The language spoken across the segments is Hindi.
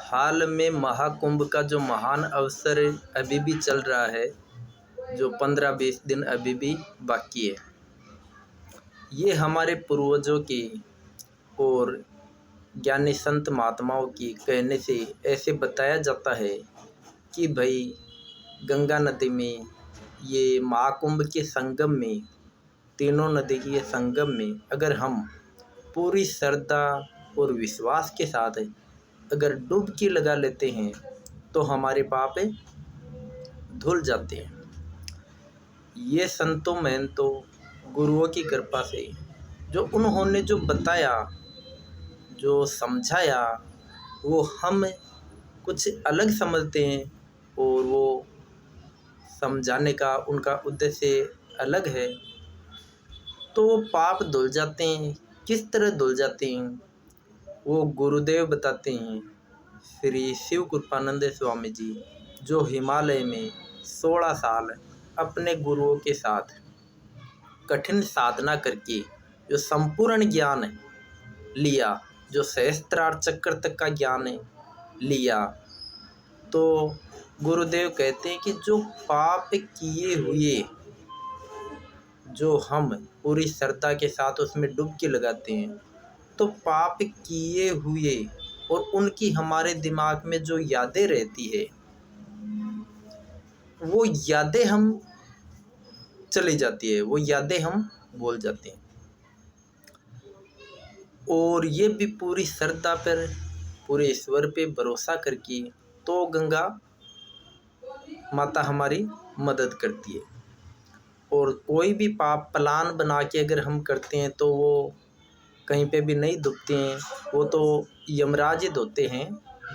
हाल में महाकुंभ का जो महान अवसर अभी भी चल रहा है, जो 15-20 दिन अभी भी बाकी है। ये हमारे पूर्वजों की और ज्ञानी संत महात्माओं की कहने से ऐसे बताया जाता है कि भाई गंगा नदी में ये महाकुंभ के संगम में, तीनों नदी के संगम में अगर हम पूरी श्रद्धा और विश्वास के साथ अगर डुबकी लगा लेते हैं तो हमारे पाप धुल जाते हैं। ये संतों महंतों गुरुओं की कृपा से जो उन्होंने जो बताया, जो समझाया, वो हम कुछ अलग समझते हैं और वो समझाने का उनका उद्देश्य अलग है। तो वो पाप धुल जाते हैं। किस तरह धुल जाते हैं वो गुरुदेव बताते हैं। श्री शिव कृपानंद स्वामी जी जो हिमालय में 16 साल अपने गुरुओं के साथ कठिन साधना करके जो संपूर्ण ज्ञान लिया, जो सहस्त्रार चक्र तक का ज्ञान लिया, तो गुरुदेव कहते हैं कि जो पाप किए हुए, जो हम पूरी श्रद्धा के साथ उसमें डुबकी लगाते हैं, तो पाप किए हुए और उनकी हमारे दिमाग में जो यादें रहती है, वो यादें हम चली जाती है, वो यादें हम भूल जाते हैं। और ये भी पूरी श्रद्धा पर, पूरे ईश्वर पे भरोसा करके तो गंगा माता हमारी मदद करती है। और कोई भी पाप प्लान बना के अगर हम करते हैं तो वो कहीं पे भी नहीं दुखते हैं। वो तो यमराज ही धोते हैं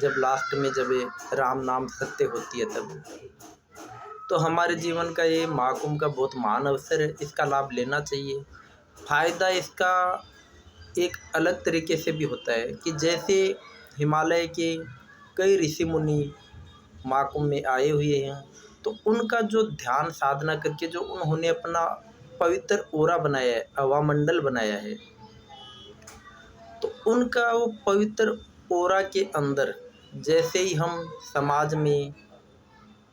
जब लास्ट में, जब राम नाम सत्य होती है तब। तो हमारे जीवन का ये महाकुंभ का बहुत महान अवसर है, इसका लाभ लेना चाहिए। फ़ायदा इसका एक अलग तरीके से भी होता है कि जैसे हिमालय के कई ऋषि मुनि महाकुंभ में आए हुए हैं, तो उनका जो ध्यान साधना करके जो उन्होंने अपना पवित्र ओरा बनाया है, हवामंडल बनाया है, तो उनका वो पवित्र ओरा के अंदर जैसे ही हम समाज में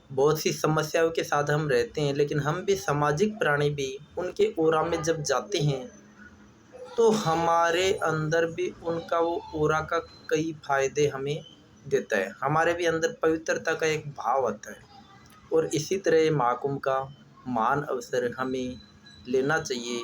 बहुत सी समस्याओं के साथ हम रहते हैं, लेकिन हम भी सामाजिक प्राणी भी उनके ओरा में जब जाते हैं तो हमारे अंदर भी उनका वो ओरा का कई फायदे हमें देता है। हमारे भी अंदर पवित्रता का एक भाव आता है। और इसी तरह महाकुंभ का महान अवसर हमें लेना चाहिए।